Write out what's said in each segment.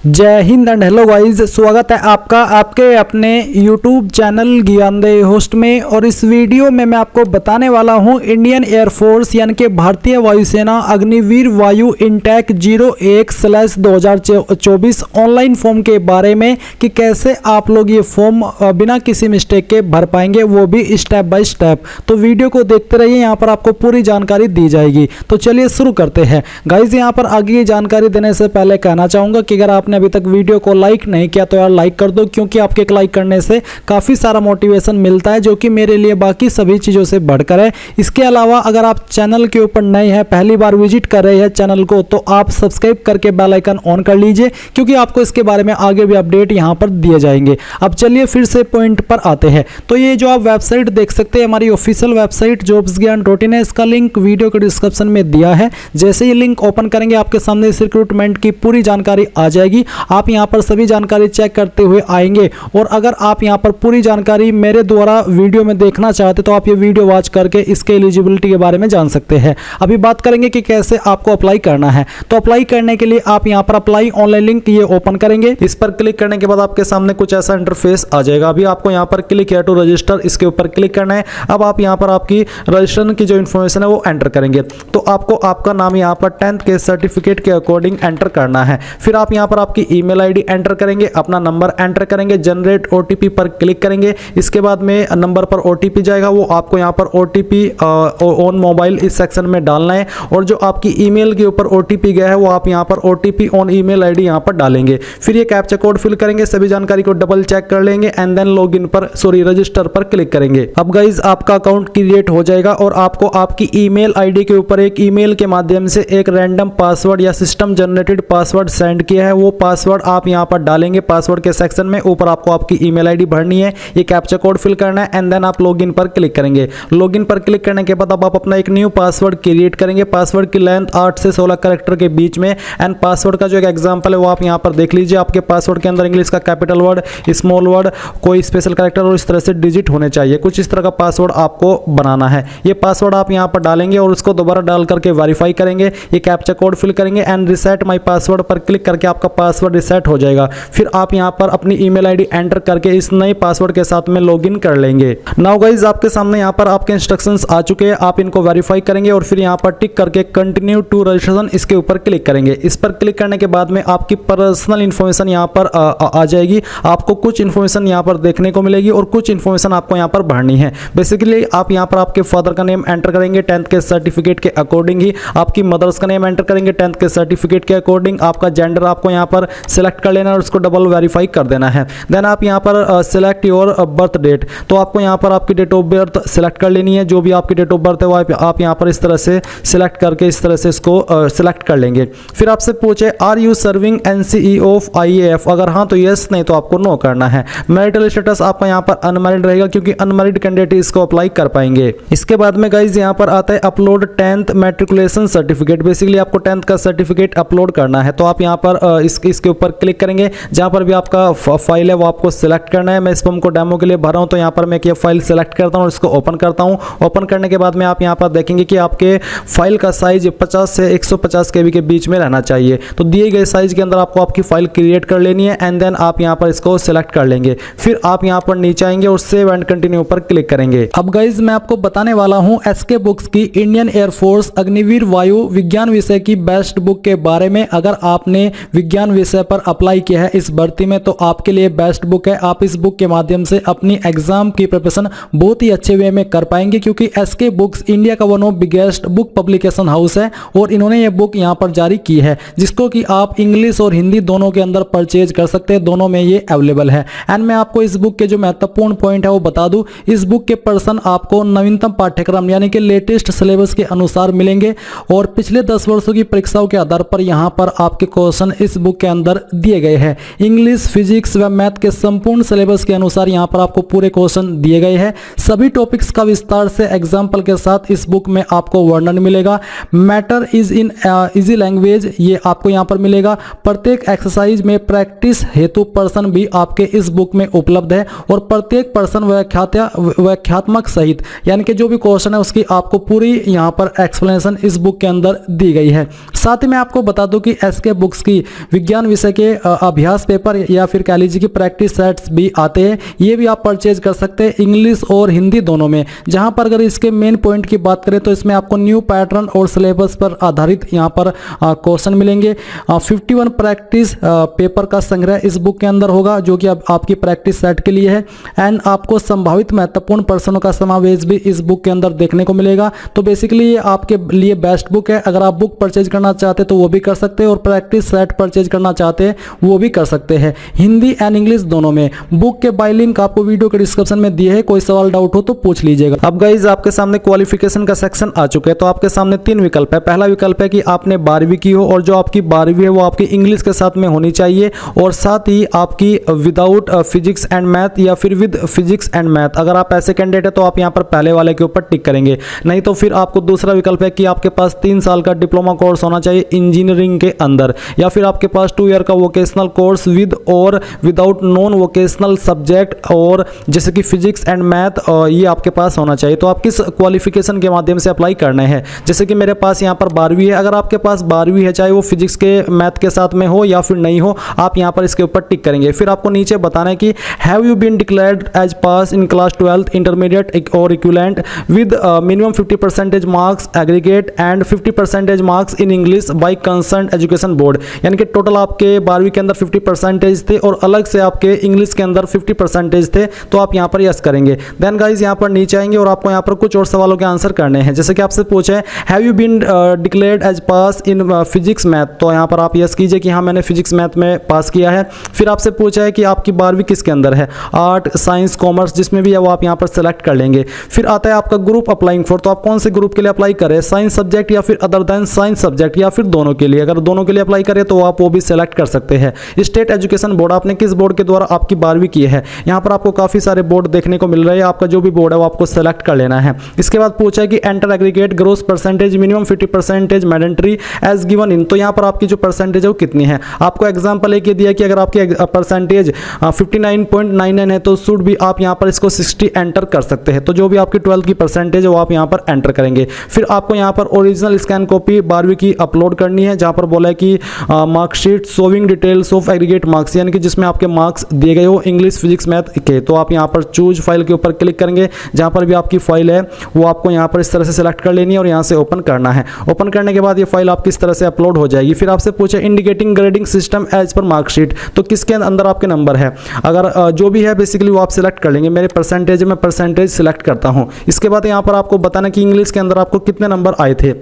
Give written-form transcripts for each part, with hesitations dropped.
जय Hind and hello guys, स्वागत है आपका आपके अपने यूट्यूब चैनल ज्ञानदेह होस्ट में। और इस वीडियो में मैं आपको बताने वाला हूं इंडियन एयरफोर्स यानी कि भारतीय वायुसेना अग्निवीर वायु इनटेक 01/2024 ऑनलाइन फॉर्म के बारे में कि कैसे आप लोग ये फॉर्म बिना किसी मिस्टेक के भर पाएंगे, वो भी स्टेप बाय स्टेप। तो वीडियो को देखते रहिए, यहाँ पर आपको पूरी जानकारी दी जाएगी। तो चलिए शुरू करते हैं गाइस। यहाँ पर आगे की जानकारी देने से पहले कहना चाहूँगा कि अगर आपने अभी तक वीडियो को लाइक नहीं किया तो यार लाइक कर दो, क्योंकि आपके एक लाइक करने से काफ़ी सारा मोटिवेशन मिलता है, जो कि मेरे लिए बाकी सभी चीज़ों से बढ़कर है। इसके अलावा अगर आप चैनल के ऊपर नए हैं, पहली बार विजिट कर रहे हैं चैनल को, तो आप सब्सक्राइब करके बेल आइकन ऑन कर लीजिए, क्योंकि आपको इसके बारे में आगे भी अपडेट यहाँ पर दिए जाएंगे। अब चलिए फिर से पॉइंट पर आते हैं। तो ये जो आप वेबसाइट देख सकते हैं, हमारी ऑफिशियल वेबसाइट jobsgyan.in है। इसका लिंक वीडियो के डिस्क्रिप्शन में दिया है। जैसे ही लिंक ओपन करेंगे, आपके सामने इस रिक्रूटमेंट की पूरी जानकारी आ जाएगी। आप यहां पर सभी जानकारी चेक करते हुए आएंगे। और अगर आप यहां पर पूरी जानकारी मेरे द्वारा वीडियो में देखना चाहते तो आप ये वीडियो वॉच करके इसके एलिजिबिलिटी के बारे में जान सकते हैं। अभी बात करेंगे कि कैसे आपको अप्लाई करना है। तो अप्लाई करने के लिए आप यहां पर अप्लाई ऑनलाइन लिंक ये ओपन करेंगे। इस पर क्लिक करने के बाद आपके सामने कुछ ऐसा इंटरफेस आ जाएगा। अभी आपको यहां पर क्लिक हियर टू रजिस्टर, इसके ऊपर क्लिक करना है। अब आप यहां पर आपकी रजिस्ट्रेशन की जो इन्फॉर्मेशन है वो एंटर करेंगे। तो आपको आपका नाम यहां पर 10th के सर्टिफिकेट के अकॉर्डिंग एंटर करना है। फिर आप यहां पर आपकी ईमेल आईडी एंटर करेंगे, अपना नंबर एंटर करेंगे, जनरेट ओटीपी पर क्लिक करेंगे। इसके बाद में नंबर पर ओटीपी जाएगा, वो आपको यहां पर ओटीपी ऑन मोबाइल इस सेक्शन में डालना है। और जो आपकी ईमेल के ऊपर ओटीपी गया है वो आप यहां पर ओटीपी ऑन ईमेल आईडी यहां पर डालेंगे। फिर ये कैप्चा कोड फिल करेंगे, सभी जानकारी को डबल चेक कर लेंगे एंड देन लॉगिन पर रजिस्टर पर क्लिक करेंगे। अब गाइज आपका अकाउंट क्रिएट हो जाएगा और आपको आपकी ईमेल आईडी के ऊपर एक ईमेल के माध्यम से एक रैंडम पासवर्ड या सिस्टम जनरेटेड पासवर्ड सेंड किया है। वो पासवर्ड आप यहां पर डालेंगे। पासवर्ड के सेक्शन में ऊपर आपको आपकी ईमेल आईडी भरनी है, ये कैप्चा कोड फिल करना है एंड देन आप लॉगिन पर क्लिक करेंगे। लॉगिन पर क्लिक करने के बाद अब आप अपना एक न्यू पासवर्ड क्रिएट करेंगे। पासवर्ड की लेंथ 8 से 16 कैरेक्टर के बीच में। एंड पासवर्ड का जो एक एग्जांपल है वो आप यहां पर देख लीजिए। आपके पासवर्ड के अंदर इंग्लिश का कैपिटल वर्ड, स्मॉल वर्ड, कोई स्पेशल कैरेक्टर और इस तरह से डिजिट होने चाहिए। कुछ इस तरह का पासवर्ड आपको बनाना है। ये पासवर्ड आप यहां पर डालेंगे और उसको दोबारा डाल करके वेरीफाई करेंगे। ये कैप्चा कोड फिल करेंगे एंड रिसेट माई पासवर्ड पर क्लिक करके आपका पासवर्ड रिसेट हो जाएगा। फिर आप यहां पर अपनी ईमेल आईडी एंटर करके इस नए पासवर्ड के साथ में लॉगिन कर लेंगे। नाउ गाइस आपके सामने यहां पर आपके इंस्ट्रक्शंस आ चुके हैं। आप इनको वेरीफाई करेंगे और फिर यहां पर टिक करके कंटिन्यू टू रजिस्ट्रेशन इसके ऊपर क्लिक करेंगे। इस पर क्लिक करने के बाद में आपकी पर्सनल इंफॉर्मेशन यहां पर आ जाएगी। आपको कुछ इंफॉर्मेशन यहां पर देखने को मिलेगी और कुछ इंफॉर्मेशन आपको यहां पर भरनी है। बेसिकली आप यहां पर आपके फादर का नेम एंटर करेंगे 10th के सर्टिफिकेट के अकॉर्डिंग ही। आपकी मदर्स का नेम एंटर करेंगे 10th के सर्टिफिकेट के अकॉर्डिंग। आपका जेंडर आपको यहां पर सिलेक्ट कर लेना और उसको डबल वेरीफाई कर देना है। देन आप यहां पर सिलेक्ट योर बर्थ डेट। तो आपको यहां पर आपकी डेट ऑफ बर्थ सिलेक्ट कर लेनी है। जो भी आपकी डेट ऑफ बर्थ है वो आप यहां पर इस तरह से सिलेक्ट करके इस तरह से इसको सिलेक्ट कर लेंगे। फिर आपसे पूछे are you serving NCE of IAF, अगर हाँ तो यस, नहीं तो आपको नो करना है। मैरिटल स्टेटस आपका यहां पर अनमैरिड रहेगा, क्योंकि अनमैरिड कैंडिडेट इसको अप्लाई कर पाएंगे। इसके बाद में गाइज यहां पर आता है upload 10th matriculation certificate. Basically आपको 10th का सर्टिफिकेट अपलोड करना है। तो आप यहां पर इसके ऊपर क्लिक करेंगे। जहां पर भी आपका फाइल है वो आपको सिलेक्ट करना है। मैं इस फॉर्म को डेमो के लिए भर रहा हूं, तो यहां पर मैं ये फाइल सिलेक्ट करता हूं और इसको ओपन करता हूं। ओपन करने के बाद में आप यहां पर देखेंगे कि आपके फाइल का साइज 50 से 150 KB के बीच में रहना चाहिए। तो दिए गए साइज के अंदर आपको आपकी फाइल क्रिएट कर लेनी है एंड देन आप यहां पर इसको सिलेक्ट कर लेंगे। फिर आप यहां पर नीचे आएंगे और सेव एंड कंटिन्यू पर क्लिक करेंगे। अब गाइज मैं आपको बताने वाला हूं एसके बुक्स की इंडियन एयरफोर्स अग्निवीर वायु विज्ञान विषय की बेस्ट बुक के बारे में। अगर आपने विज्ञान विषय पर अप्लाई किया है इस भर्ती में तो आपके लिए बेस्ट बुक है। आप इस बुक के माध्यम से अपनी एग्जाम की प्रिपरेशन बहुत ही अच्छे वे में कर पाएंगे, क्योंकि एसके बुक्स इंडिया का one of biggest book publication house है और इन्होंने ये बुक यहां पर जारी की है, जिसको कि आप इंग्लिश और हिंदी दोनों के अंदर परचेज कर सकते हैं। दोनों में ये अवेलेबल है। एंड मैं आपको इस बुक के जो महत्वपूर्ण पॉइंट है वो बता दूं। इस बुक के पर्सन आपको नवीनतम पाठ्यक्रम यानी कि लेटेस्ट सिलेबस के अनुसार मिलेंगे और पिछले 10 वर्षों की परीक्षाओं के आधार पर यहां पर आपके क्वेश्चन इस बुक के अंदर दिए गए हैं। इंग्लिश, फिजिक्स व मैथ के संपूर्ण सिलेबस के अनुसार यहां पर आपको पूरे क्वेश्चन दिए गए हैं। सभी टॉपिक्स का विस्तार से एग्जाम्पल के साथ इस बुक में आपको वर्णन मिलेगा। Matter is in easy language ये आपको यहां पर मिलेगा। प्रत्येक एक्सरसाइज में प्रैक्टिस हेतु पर्सन भी आपके इस बुक में उपलब्ध है और प्रत्येक पर्सन व्याख्यात्मक सहित यानी कि जो भी क्वेश्चन है उसकी आपको पूरी यहां पर एक्सप्लेनेशन इस बुक के अंदर दी गई है। साथ ही मैं आपको बता दूं कि एसके बुक्स की विज्ञान विज्ञान विषय के अभ्यास पेपर या फिर कह लीजिए कि प्रैक्टिस सेट्स भी आते हैं, ये भी आप परचेज कर सकते हैं इंग्लिश और हिंदी दोनों में। जहां पर अगर इसके मेन पॉइंट की बात करें तो इसमें आपको न्यू पैटर्न और सिलेबस पर आधारित यहां पर क्वेश्चन मिलेंगे। 51 प्रैक्टिस पेपर का संग्रह इस बुक के अंदर होगा जो कि अब आपकी प्रैक्टिस सेट के लिए है। एंड आपको संभावित महत्वपूर्ण प्रश्नों का समावेश भी इस बुक के अंदर देखने को मिलेगा। तो बेसिकली ये आपके लिए बेस्ट बुक है। अगर आप बुक परचेज करना चाहते हैं तो वो भी कर सकते हैं और प्रैक्टिस सेट परचेज करना चाहते हैं वो भी कर सकते हैं, हिंदी एंड इंग्लिश दोनों में। बुक के बाय लिंक आपको वीडियो के डिस्क्रिप्शन में दिए है, कोई सवाल डाउट हो तो पूछ लीजिएगा। अब गाइस आपके सामने क्वालिफिकेशन का सेक्शन आ चुका है। तो आपके सामने 3 विकल्प है। पहला विकल्प है कि आपने 12वीं की हो और जो आपकी 12वीं है वो आपकी इंग्लिश के साथ में होनी चाहिए और साथ ही आपकी विदाउट फिजिक्स एंड मैथ या फिर विद फिजिक्स एंड मैथ। अगर आप ऐसे कैंडिडेट है तो आप यहाँ पर पहले वाले के ऊपर टिक करेंगे। नहीं तो फिर आपको दूसरा विकल्प है कि आपके पास 3 साल का डिप्लोमा कोर्स होना चाहिए इंजीनियरिंग के अंदर, या फिर आपके पास 2 ईयर का वोकेशनल कोर्स विद और विदाउट नॉन वोकेशनल सब्जेक्ट और जैसे कि फिजिक्स एंड मैथ ये आपके पास होना चाहिए। तो आप किस क्वालिफिकेशन के माध्यम से अप्लाई करना है। जैसे कि मेरे पास यहाँ पर 12वीं है। अगर आपके पास 12वीं है चाहे वो फिजिक्स के मैथ के साथ में हो या फिर नहीं हो, आप यहाँ पर इसके ऊपर टिक करेंगे। फिर आपको नीचे बताना है कि have you been declared as pass in class 12th intermediate और equivalent with minimum 50% marks aggregate and 50% marks in English by concern education board. यानी कि टोटल आपके 12वीं के अंदर 50% थे और अलग से आपके इंग्लिश के अंदर 50% थे, तो आप यहाँ पर यस करेंगे। देन गाइज यहाँ पर नीचे आएंगे और आपको यहाँ पर कुछ और सवालों के आंसर करने हैं। जैसे कि आपसे पूछे have you been declared as pass in physics math, तो यहाँ पर आप यस कीजिए कि हाँ मैंने फिजिक्स मैथ में पास किया है। फिर आपसे पूछा है कि आपकी 12वीं किसके अंदर है, आर्ट साइंस कॉमर्स जिसमें भी है वो आप यहाँ पर सेलेक्ट कर लेंगे। फिर आता है आपका ग्रुप अप्लाइंग फॉर, तो आप कौन से ग्रुप के लिए अप्लाई करें, साइंस सब्जेक्ट या फिर अदर देन साइंस सब्जेक्ट या फिर दोनों के लिए। अगर दोनों के लिए अप्लाई करें तो आप वो भी सेलेक्ट कर सकते हैं। स्टेट एजुकेशन बोर्ड, आपने किस बोर्ड के द्वारा आपकी 12वीं की है। यहाँ पर आपको काफी सारे बोर्ड देखने को मिल रहे हैं, आपका जो भी बोर्ड है वो आपको सेलेक्ट कर लेना है। इसके बाद पूछा है कि enter aggregate gross percentage minimum 50% mandatory as given in, तो यहाँ पर आपकी जो परसेंटेज है वो कितनी है। आपको एग्जांपल एक दिया कि अगर आपकी परसेंटेज 59.99 है तो शुड भी आप यहाँ पर इसको 60 एंटर कर सकते हैं। तो जो भी आपकी 12th की परसेंटेज है वो आप यहाँ पर एंटर करेंगे। फिर आपको यहाँ पर ओरिजिनल स्कैन कॉपी 12वीं की अपलोड करनी है, जहाँ पर बोला है कि marksheet showing details of aggregate marks, यानी कि जिसमें आपके मार्क्स दिए गए हो इंग्लिश फिजिक्स मैथ के। तो आप यहाँ पर चूज फाइल के ऊपर क्लिक करेंगे, जहाँ पर भी आपकी फाइल है वो आपको यहाँ पर इस तरह से सिलेक्ट कर लेनी है और यहाँ से ओपन करना है। ओपन करने के बाद ये फाइल आपकी इस तरह से अपलोड हो जाएगी। फिर आपसे पूछे indicating grading system as per marksheet, तो किसके अंदर आपके नंबर है। अगर जो भी है बेसिकली वो आप सिलेक्ट कर लेंगे। मेरे परसेंटेज में परसेंटेज सिलेक्ट करता हूँ। इसके बाद यहाँ पर आपको बताना कि इंग्लिश के अंदर आपको कितने नंबर आए थे,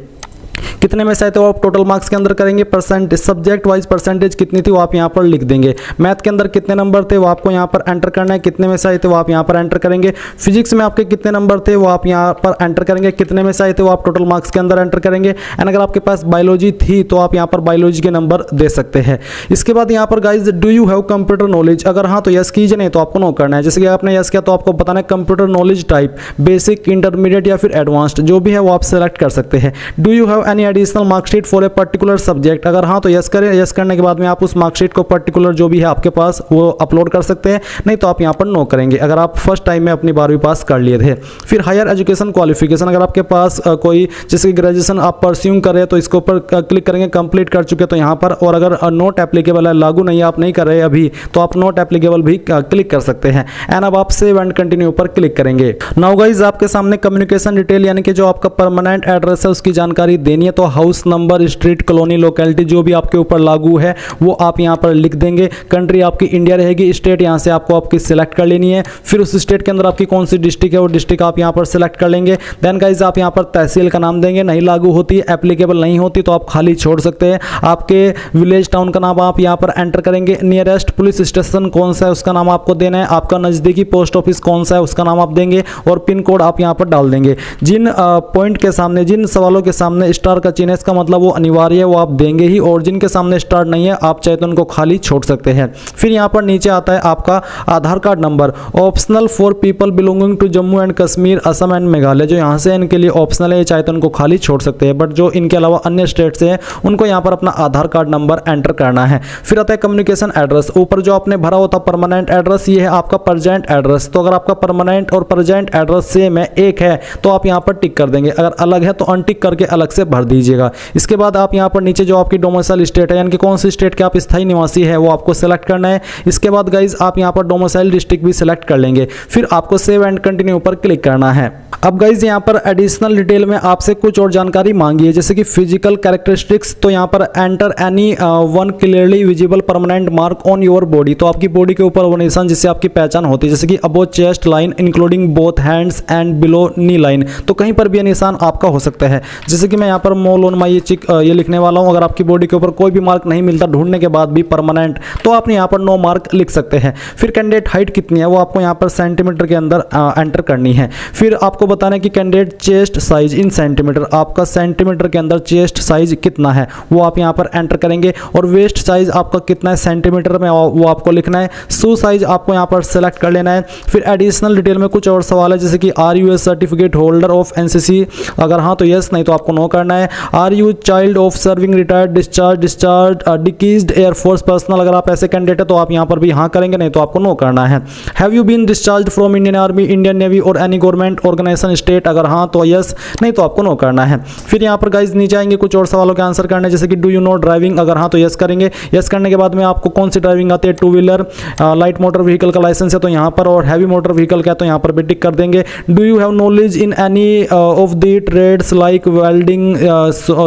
कितने में से आए थे वो आप टोटल मार्क्स के अंदर करेंगे। परसेंटेज सब्जेक्ट वाइज परसेंटेज कितनी थी वो आप यहाँ पर लिख देंगे। मैथ के अंदर कितने नंबर थे वो आपको यहाँ पर एंटर करना है, कितने में से आए थे वो आप यहाँ पर एंटर करेंगे। फिजिक्स में आपके कितने नंबर थे वो आप यहाँ पर एंटर करेंगे, कितने में से आए थे वो आप टोटल मार्क्स के अंदर एंटर करेंगे। एंड अगर आपके पास बायोलॉजी थी तो आप यहाँ पर बायोलॉजी के नंबर दे सकते हैं। इसके बाद यहाँ पर guys do you have computer knowledge, अगर हाँ तो यस कीजिए, नहीं तो आपको नो करना है। जैसे कि आपने यस किया तो आपको बताना है computer knowledge type basic intermediate या फिर एडवांस्ड, जो भी है वो आप सेलेक्ट कर सकते हैं। Do you have any additional marksheet for a particular subject, अगर हाँ तो यस करें। यस करने के बाद में आप उस मार्कशीट को पर्टिकुलर जो भी है आपके पास वो अपलोड कर सकते हैं, नहीं तो आप यहाँ पर नो करेंगे अगर आप फर्स्ट टाइम में अपनी 12वीं पास कर लिए थे। फिर हायर एजुकेशन क्वालिफिकेशन, अगर आपके पास कोई जैसे ग्रेजुएशन आप परस्यूम कर रहे हैं तो इसके ऊपर क्लिक करेंगे, कंप्लीट कर चुके तो यहाँ पर, और अगर नॉट एप्लीकेबल है लागू नहीं आप नहीं कर रहे अभी तो आप नॉट एप्लीकेबल भी क्लिक कर सकते हैं। एंड अब आप सेव एंड कंटिन्यू पर क्लिक करेंगे। नाउ गाइज आपके सामने कम्युनिकेशन डिटेल यानी कि जो आपका परमानेंट एड्रेस है उसकी जानकारी देनी है। तो house number, street, colony, locality जो भी आपके ऊपर लागू है वो आप यहाँ पर लिख देंगे। कंट्री आपकी इंडिया रहेगी, स्टेट यहाँ से आपको आपकी सिलेक्ट कर लेनी है। फिर उस स्टेट के अंदर आपकी कौन सी डिस्ट्रिक्ट है वो डिस्ट्रिक्ट आप यहाँ पर सिलेक्ट कर लेंगे। देन गाइज आप यहाँ पर तहसील का नाम देंगे, नहीं लागू होती एप्लीकेबल नहीं होती तो आप खाली छोड़ सकते हैं। आपके विलेज टाउन का नाम आप यहाँ पर एंटर करेंगे। नियरेस्ट पुलिस स्टेशन कौन सा है उसका नाम आपको देना है। आपका नज़दीकी पोस्ट ऑफिस कौन सा है उसका नाम आप देंगे और पिन कोड आप यहाँ पर डाल देंगे। जिन पॉइंट के सामने, जिन सवालों के सामने स्टार का चिन्ह है इसका मतलब वो अनिवार्य है, वो आप देंगे ही, और जिनके सामने स्टार नहीं है आप चाहे तो उनको खाली छोड़ सकते हैं। फिर यहाँ पर नीचे आता है आपका Aadhaar card number, optional for people belonging to Jammu and Kashmir, Assam and Meghalaya, जो यहाँ से इनके लिए ऑप्शनल है, चाहे तो उनको खाली छोड़ सकते हैं, बट जो इनके अलावा अन्य स्टेट से है उनको यहाँ पर अपना आधार कार्ड नंबर एंटर करना है। फिर आता है कम्युनिकेशन एड्रेस, ऊपर जो आपने भरा होता परमानेंट एड्रेस ये है आपका प्रेजेंट एड्रेस। तो अगर आपका परमानेंट और प्रेजेंट एड्रेस सेम है, एक है, तो आप यहाँ पर टिक कर देंगे। अगर अलग है तो अनटिक करके अलग से भर दीजिएगा। इसके बाद आप यहाँ पर नीचे जो आपकी डोमिसाइल स्टेट है यानी कि कौन सी स्टेट के आप स्थायी निवासी है वो आपको सेलेक्ट करना है। इसके बाद गाइज आप यहाँ पर डोमिसाइल डिस्ट्रिक्ट भी सिलेक्ट कर लेंगे। फिर आपको सेव एंड कंटिन्यू पर क्लिक करना है। अब गाइज यहाँ पर एडिशनल डिटेल में आपसे कुछ और जानकारी मांगी है, जैसे कि फिजिकल कैरेक्टरिस्टिक्स। तो यहाँ पर enter any one clearly visible permanent mark on your body. तो आपकी बॉडी के ऊपर वो निशान जिससे आपकी पहचान होती है, जैसे कि above chest line including both hands and below knee line. तो कहीं पर भी ये निशान आपका हो सकता है, जैसे कि मैं यहाँ पर मोल ऑन माई चिक ये लिखने वाला हूँ। अगर आपकी बॉडी के ऊपर कोई भी मार्क नहीं मिलता ढूंढने के बाद भी परमानेंट, तो आपने यहाँ पर नो मार्क लिख सकते हैं। फिर कैंडिडेट हाइट कितनी है वो आपको यहाँ पर सेंटीमीटर के अंदर एंटर करनी है। फिर आपको बताना है कि candidate chest size in centimetre, आपका सेंटीमीटर के अंदर चेस्ट साइज कितना है वो आप यहाँ पर एंटर करेंगे। और वेस्ट साइज आपका कितना है सेंटीमीटर में वो आपको लिखना है। शू साइज आपको यहाँ पर सेलेक्ट कर लेना है। फिर एडिशनल डिटेल में कुछ और सवाल है, जैसे कि are you a certificate holder of NCC, अगर हाँ तो यस, नहीं तो आपको नो करना है। Are you child of serving retired discharged deceased air force personnel, अगर आप ऐसे कैंडिडेट है तो आप यहाँ पर भी हाँ करेंगे, नहीं तो आपको नो करना है। Have you been discharge from Indian Army, Indian Navy और एनी गवर्नमेंट ऑर्गेनाइजेशन स्टेट, अगर हाँ तो यस, नहीं तो आपको नो करना है। फिर यहाँ पर गाइज नीचे आएंगे कुछ और सवालों के आंसर करने, जैसे कि डू यू नो ड्राइविंग, अगर हाँ तो यस करेंगे। यस करने के बाद में आपको कौन सी ड्राइविंग आती है, two wheeler, light motor vehicle का लाइसेंस है तो यहाँ पर, और हैवी मोटर व्हीकल का है तो यहाँ पर भी टिक कर देंगे। Do you have knowledge in any of the trades like welding,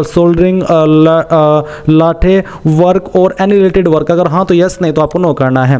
soldering, lathe work और एनी रिलेटेड वर्क, अगर हाँ तो यस, नहीं तो आपको नो करना है।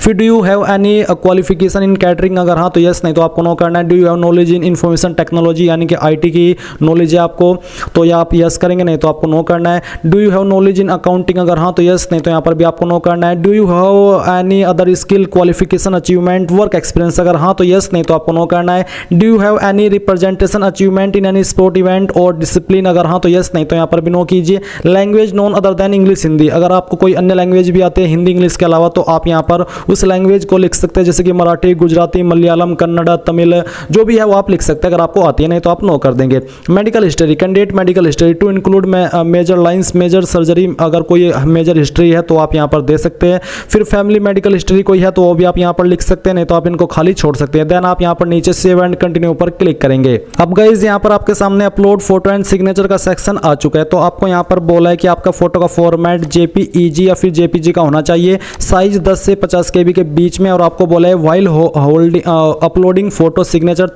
फिर do you have any qualification in catering, अगर हाँ तो यस, नहीं तो आपको नो करना है। Do you have knowledge in information technology, यानी कि आईटी की नॉलेज है आपको, तो या आप यस करेंगे, नहीं तो आपको नो करना है। Do you have knowledge in accounting, अगर हाँ तो यस, नहीं तो यहाँ पर भी आपको नो करना है। Do you have any other skill qualification achievement work experience, अगर हाँ तो यस, नहीं तो आपको नो करना है। Do you have any representation achievement in any sport event और डिसिप्लिन, अगर हाँ तो यस, नहीं तो यहाँ पर भी नो कीजिए। Language none other than English Hindi, अगर आपको कोई अन्य लैंग्वेज भी आते हैं हिंदी इंग्लिश के अलावा, तो आप यहाँ पर उस लैंग्वेज को लिख सकते हैं, जैसे कि मराठी, गुजराती, मलयालम, कन्नड़, तमिल, जो भी है वो आप लिख सकते हैं अगर आपको आती है, नहीं तो आप नो कर देंगे। Medical history, candidate medical history to include major lines, major surgery, अगर कोई मेजर हिस्ट्री है तो आप यहाँ पर दे सकते हैं। फिर फैमिली मेडिकल हिस्ट्री कोई है तो वो भी आप यहाँ पर लिख सकते हैं, नहीं तो आप इनको खाली छोड़ सकते हैं। देन आप यहाँ पर नीचे सेव एंड कंटिन्यू पर क्लिक करेंगे। अब गाइज यहाँ पर आपके सामने अपलोड फोटो एंड सिग्नेचर का सेक्शन आ चुका है। तो आपको यहाँ पर बोला है कि आपका फोटो का फॉर्मेट जेपीईजी या फिर जेपीजी का होना चाहिए, साइज 10 से 50 केबी के बीच में, और आपको बोला है while holding uploading photo signature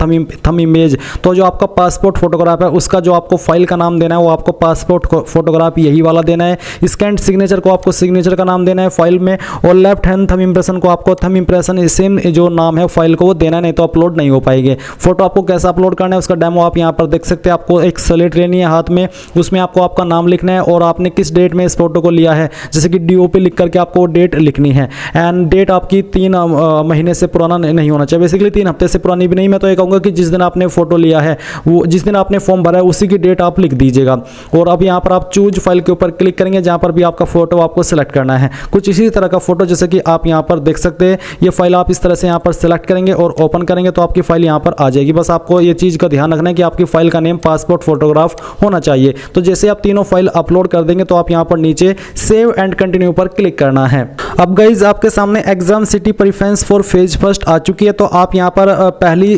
थम इमेज। तो जो आपका पासपोर्ट फोटोग्राफ है उसका जो आपको फाइल का नाम देना है वो आपको पासपोर्ट फोटोग्राफ यही वाला देना है। स्कैंड सिग्नेचर को आपको सिग्नेचर का नाम देना है फाइल में, और लेफ्ट हैंड थम इंप्रेशन को आपको थम इंप्रेशन सेम जो नाम है फाइल को वो देना है, नहीं तो अपलोड नहीं हो पाएंगे। फोटो आपको कैसा अपलोड करना है उसका डेमो आप यहाँ पर देख सकते हैं। आपको एक स्लेट लेनी है हाथ में, उसमें आपको आपका नाम लिखना है और आपने किस डेट में इस फोटो को लिया है, जैसे कि डीओपी लिख करके आपको डेट लिखनी है। एंड डेट आपकी 3 महीने से पुराना नहीं होना चाहिए, बेसिकली 3 हफ्ते से पुरानी भी नहीं। मैं तो ये कहूँगा कि जिस दिन आपने फोटो लिया है वो जिस दिन आपने फॉर्म भरा है उसी की डेट आप लिख दीजिएगा। और अब यहाँ पर आप चूज फाइल के ऊपर क्लिक करेंगे जहाँ पर भी आपका फोटो आपको सेलेक्ट करना है। कुछ इसी तरह का फोटो जैसे कि आप यहाँ पर देख सकते हैं, ये फाइल आप इस तरह से यहाँ पर सेलेक्ट करेंगे और ओपन करेंगे तो आपकी फाइल यहाँ पर आ जाएगी। बस आपको ये चीज़ का ध्यान रखना है कि आपकी फाइल का नेम पासपोर्ट फोटोग्राफ होना चाहिए। तो जैसे आप तीनों फाइल अपलोड कर देंगे तो आप यहाँ पर नीचे सेव एंड कंटिन्यू पर क्लिक करना है। अब गाइज आपके सामने exam city preference for phase first आ चुकी है। तो आप यहाँ पर पहली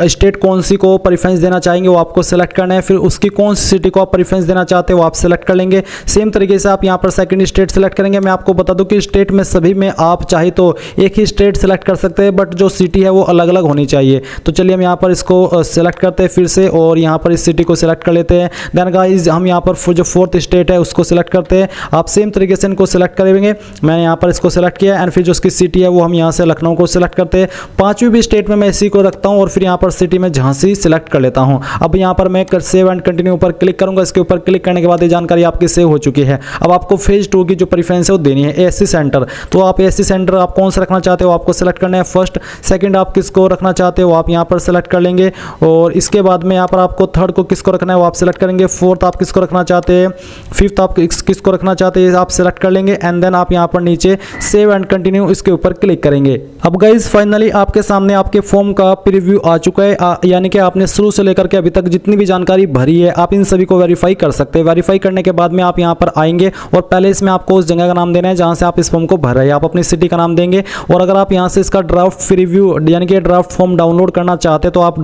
स्टेट कौन सी को प्रेफरेंस देना चाहेंगे वो आपको सेलेक्ट करना है। फिर उसकी कौन सी सिटी को आप प्रेफरेंस देना चाहते हैं वो आप सेलेक्ट कर लेंगे। सेम तरीके से आप यहाँ पर सेकंड स्टेट सेलेक्ट करेंगे। मैं आपको बता दूं कि स्टेट में सभी में आप चाहे तो एक ही स्टेट सेलेक्ट कर सकते हैं, बट जो सिटी है वो अलग अलग होनी चाहिए। तो चलिए हम यहाँ पर इसको सेलेक्ट करते हैं फिर से, और यहाँ पर इस सिटी को सिलेक्ट कर लेते हैं। देन गाइज हम यहाँ पर जो फोर्थ स्टेट है उसको सिलेक्ट करते हैं। आप सेम तरीके से इनको सिलेक्ट करेंगे। मैंने यहाँ पर इसको सिलेक्ट किया एंड फिर जो उसकी सिटी है वो हम यहाँ से लखनऊ को सिलेक्ट करते हैं। पांचवी भी स्टेट में मैं इसी को रखता हूँ और फिर यहाँ पर सिटी में झांसी सिलेक्ट कर लेता हूँ। अब यहाँ पर मैं सेव एंड कंटिन्यू पर क्लिक करूँगा। इसके ऊपर क्लिक करने के बाद ये जानकारी आपकी सेव हो चुकी है। अब आपको फेज 2 की जो प्रेफरेंस है वो देनी है एएससी सेंटर। तो आप एएससी सेंटर आप कौन सा रखना चाहते हो आपको सेलेक्ट करना है। फर्स्ट सेकंड आप किसको रखना चाहते हो आप यहाँ पर सेलेक्ट कर लेंगे, और इसके बाद में यहाँ पर आपको थर्ड को किसको रखना है वो आप सेलेक्ट करेंगे। फोर्थ आप किसको रखना चाहते हैं, फिफ्थ आप किसको रखना चाहते हैं आप सेलेक्ट कर लेंगे। एंड देन आप यहाँ पर नीचे सेव एंड कंटिन्यू कंटिन्यू इसके ऊपर क्लिक करेंगे। अब गाइज फाइनली आपके सामने आपके फॉर्म का प्रीव्यू आ चुका है, यानी कि आपने शुरू से लेकर के अभी तक जितनी भी जानकारी भरी है आप इन सभी को वेरीफाई कर सकते हैं। वेरीफाई करने के बाद में आप यहाँ पर आएंगे और पहले इसमें आपको उस जगह का नाम देना है जहाँ से आप इस फॉर्म को भर रहे हैं। आप अपनी सिटी का नाम देंगे और अगर आप यहाँ से इसका ड्राफ्ट प्रीव्यू यानी कि ड्राफ्ट फॉर्म डाउनलोड करना चाहते हैं तो आप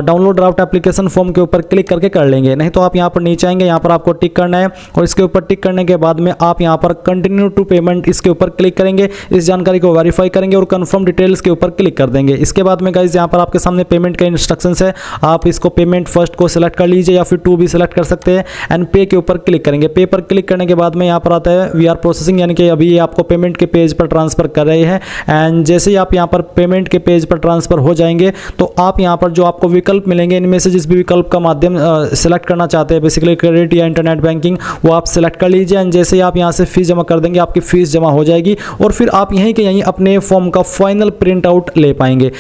डाउनलोड ड्राफ्ट एप्लीकेशन फॉर्म के ऊपर क्लिक करके कर लेंगे, नहीं तो आप यहाँ पर नीचे आएंगे, यहाँ पर आपको टिक करना है और इसके ऊपर टिक करने के बाद में आप यहाँ पर कंटिन्यू टू पेमेंट इसके ऊपर क्लिक करेंगे, इस जानकारी को वेरीफाई करेंगे और कंफर्म डिटेल्स के ऊपर क्लिक कर देंगे। इसके बाद में गाइस यहाँ पर आपके सामने पेमेंट का इंस्ट्रक्शंस है, आप इसको पेमेंट फर्स्ट को सिलेक्ट कर लीजिए या फिर टू भी सिलेक्ट कर सकते हैं एंड पे के ऊपर क्लिक करेंगे। पे पर क्लिक करने के बाद में यहाँ पर आता है वी आर प्रोसेसिंग, यानी कि अभी ये आपको पेमेंट के पेज पर ट्रांसफर कर रहे हैं। एंड जैसे ही आप यहाँ पर पेमेंट के पेज पर ट्रांसफर हो जाएंगे तो आप यहाँ पर जो आपको विकल्प मिलेंगे इनमें से जिस भी विकल्प का माध्यम सिलेक्ट करना चाहते हैं, बेसिकली क्रेडिट या इंटरनेट बैंकिंग, वो आप सिलेक्ट कर लीजिए। एंड जैसे ही आप यहाँ से फीस जमा कर देंगे आपकी फीस जमा हो जाएगी और फिर आप यहीं के यहीं अपने फॉर्म का फाइनल प्रिंट आउट ले पाएंगे।